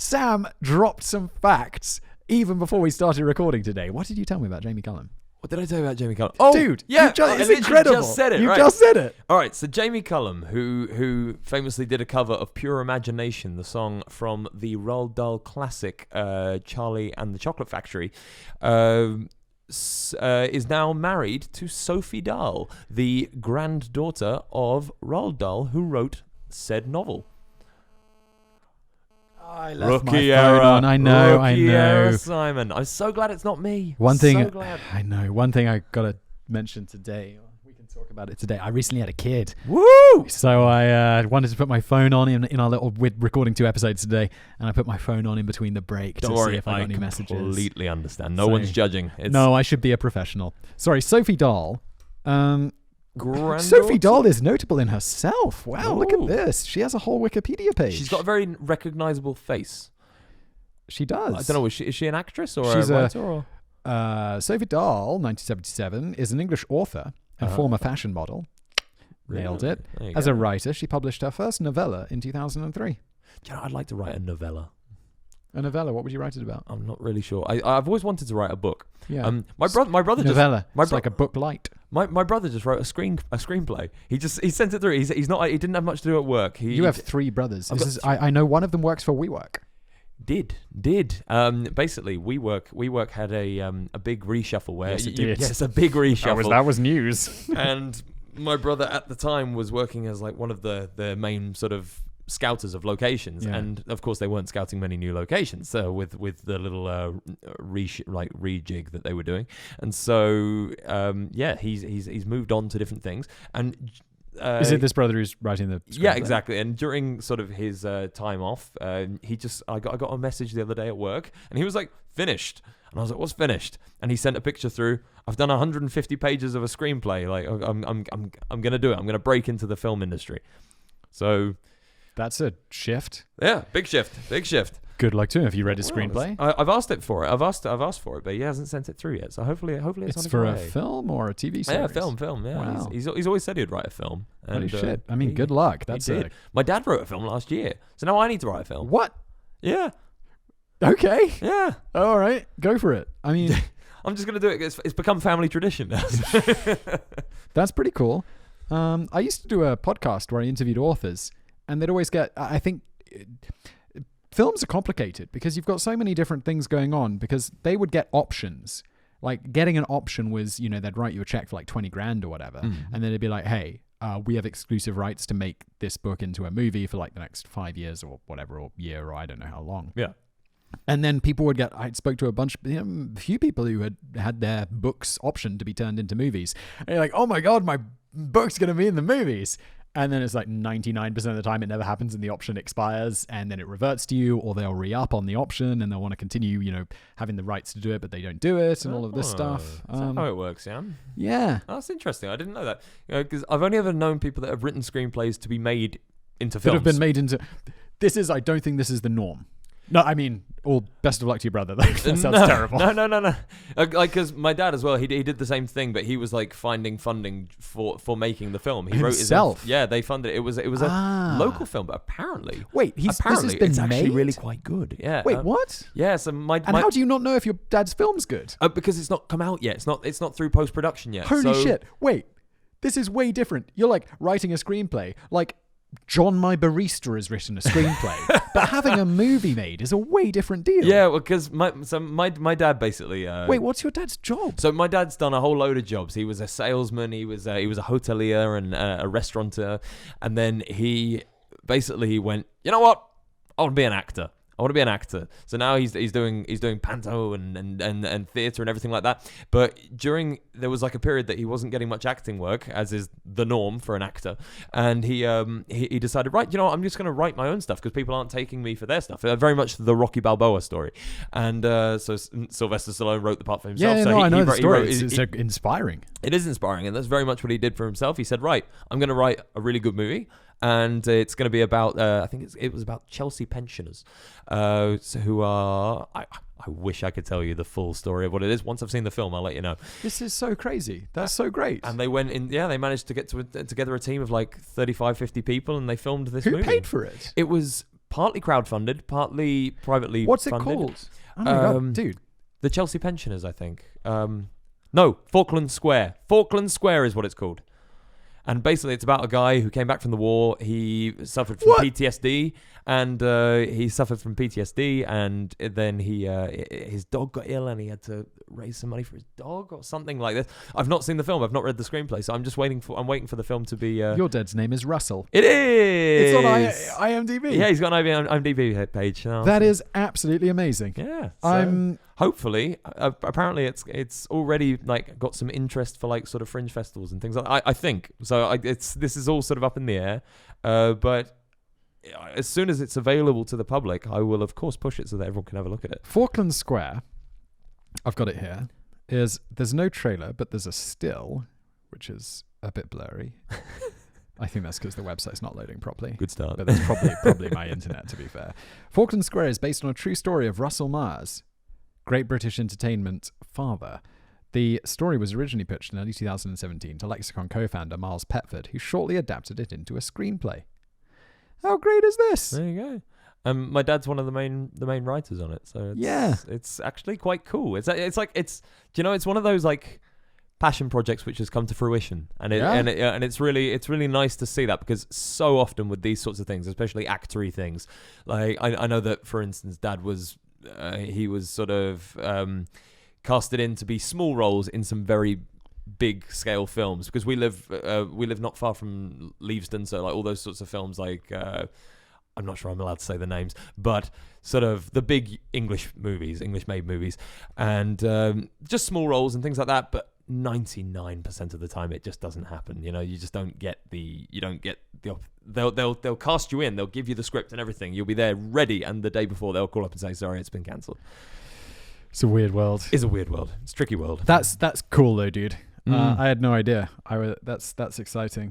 Sam dropped some facts even before we started recording today. What did you tell me about Jamie Cullum? What did I tell you about Jamie Cullum? Oh, dude, yeah, it's incredible. Just said it. You right. just said it. All right, so Jamie Cullum, who famously did a cover of Pure Imagination, the song from the Roald Dahl classic Charlie and the Chocolate Factory, is now married to Sophie Dahl, the granddaughter of Roald Dahl, who wrote said novel. I left my phone on. I know. Error, Simon. I'm so glad it's not me. One thing I gotta mention today. We can talk about it today. I recently had a kid. Woo! So I wanted to put my phone on in our little. We're recording 2 episodes today, and I put my phone on in between the break to see if I got any messages. I completely understand. No one's judging. No, I should be a professional. Sorry, Sophie Dahl. Sophie Dahl is notable in herself. Wow, look at this. She has a whole Wikipedia page. She's got a very recognizable face. She does. I don't know, is she an actress or She's a writer? Sophie Dahl, 1977, is an English author and former fashion model. Really? Nailed it. As a writer, she published her first novella in 2003. Do you know, I'd like to write a novella. A novella? What would you write it about? I'm not really sure. I've always wanted to write a book. Yeah. My brother novella. It's like a book light. My brother just wrote a screenplay. He sent it through. He didn't have much to do at work. You have 3 brothers. I know one of them works for WeWork. Did basically WeWork had a big reshuffle where yes, it did. Yes, a big reshuffle. That was news. And my brother at the time was working as like one of the main sort of scouters of locations, and of course they weren't scouting many new locations. So with the little rejig that they were doing, and so he's moved on to different things. And is it this brother who's writing the script? Yeah, exactly. And during sort of his time off, I got a message the other day at work, and he was like, "Finished." And I was like, "What's finished?" And he sent a picture through. I've done 150 pages of a screenplay. Like I'm gonna do it. I'm gonna break into the film industry. So that's a shift. Yeah, big shift. Good luck to him. Have you read his screenplay? I've asked it for it. I've asked for it, but he hasn't sent it through yet. So hopefully it's for a film or a TV series. Yeah, film. Yeah, wow. He's always said he'd write a film. Holy shit! I mean, good luck. That's it. My dad wrote a film last year, so now I need to write a film. What? Yeah. Okay. Yeah. All right. Go for it. I mean, I'm just gonna do it. It's become family tradition now. That's pretty cool. I used to do a podcast where I interviewed authors. And they'd always get, I think, films are complicated because you've got so many different things going on, because they would get options. Like getting an option was, they'd write you a check for like 20 grand or whatever. And then it'd be like, hey, we have exclusive rights to make this book into a movie for like the next 5 years or whatever, or year, or I don't know how long. Yeah. And then people would get, I spoke to a few people who had their books optioned to be turned into movies. And you're like, oh my God, my book's going to be in the movies. And then it's like 99% of the time it never happens and the option expires, and then it reverts to you, or they'll re-up on the option and they'll want to continue, having the rights to do it, but they don't do it, and all of this stuff. Is that how it works, Sam? Yeah. Oh, that's interesting. I didn't know that. Because I've only ever known people that have written screenplays to be made into films. That have been made into... I don't think this is the norm. No, I mean, all best of luck to your brother, though. That sounds terrible. No. Because my dad as well, he did the same thing, but he was like finding funding for making the film. He wrote himself. They funded it. It was a local film, but apparently, this has been it's actually really quite good. Yeah. Wait, what? Yeah. So how do you not know if your dad's film's good? Because it's not come out yet. It's not through post production yet. Holy shit! Wait, this is way different. You're like writing a screenplay, like. John My Barista has written a screenplay, but having a movie made is a way different deal. Yeah, well, because my dad basically. Wait, what's your dad's job? So my dad's done a whole load of jobs. He was a salesman. He was a hotelier and a restaurateur, and then he basically went, you know what? I want to be an actor. So now he's doing panto and theatre and everything like that. But there was like a period that he wasn't getting much acting work, as is the norm for an actor. And he decided, right, I'm just going to write my own stuff because people aren't taking me for their stuff. Very much the Rocky Balboa story. And so Sylvester Stallone wrote the part for himself. Yeah, I know the story. It's inspiring. It is inspiring, and that's very much what he did for himself. He said, right, I'm going to write a really good movie. And it's going to be about, I think it was about Chelsea pensioners, who are, I wish I could tell you the full story of what it is. Once I've seen the film, I'll let you know. This is so crazy. That's so great. And they went in, they managed to get together a team of like 35, 50 people, and they filmed this movie. Who paid for it? It was partly crowdfunded, partly privately What's it funded. called? Oh my God, dude. The Chelsea Pensioners, I think. No, Falkland Square. Falkland Square is what it's called. And basically, it's about a guy who came back from the war. He suffered from PTSD, and then his dog got ill, and he had to raise some money for his dog or something like this. I've not seen the film. I've not read the screenplay, so I'm waiting for the film to be. Your dad's name is Russell. It is. It's on IMDb. Yeah, he's got an IMDb page. That is absolutely amazing. Yeah, so hopefully, apparently it's already like got some interest for like sort of fringe festivals and things like that. I think so. This is all sort of up in the air, but as soon as it's available to the public, I will of course push it so that everyone can have a look at it. Falkland Square, I've got it here. There's no trailer, but there's a still, which is a bit blurry. I think that's because the website's not loading properly. Good start. But that's probably my internet, to be fair. Falkland Square is based on a true story of Russell Mars, Great British Entertainment father. The story was originally pitched in early 2017 to Lexicon co-founder Miles Petford, who shortly adapted it into a screenplay. How great is this? There you go. My dad's one of the main writers on it, so it's actually quite cool. It's one of those like passion projects which has come to fruition, and it's really nice to see that, because so often with these sorts of things, especially actory things, like I know that for instance, Dad was he was sort of casted in to be small roles in some very big scale films, because we live not far from Leavesden, so like all those sorts of films, like I'm not sure I'm allowed to say the names, but sort of the big English made movies, and just small roles and things like that. But 99% of the time, it just doesn't happen. You just don't get they'll cast you in, they'll give you the script and everything, you'll be there ready, and the day before they'll call up and say, sorry, it's been cancelled. It's a weird world. It's a weird world. It's a tricky world. That's cool though, dude. I had no idea. That's exciting.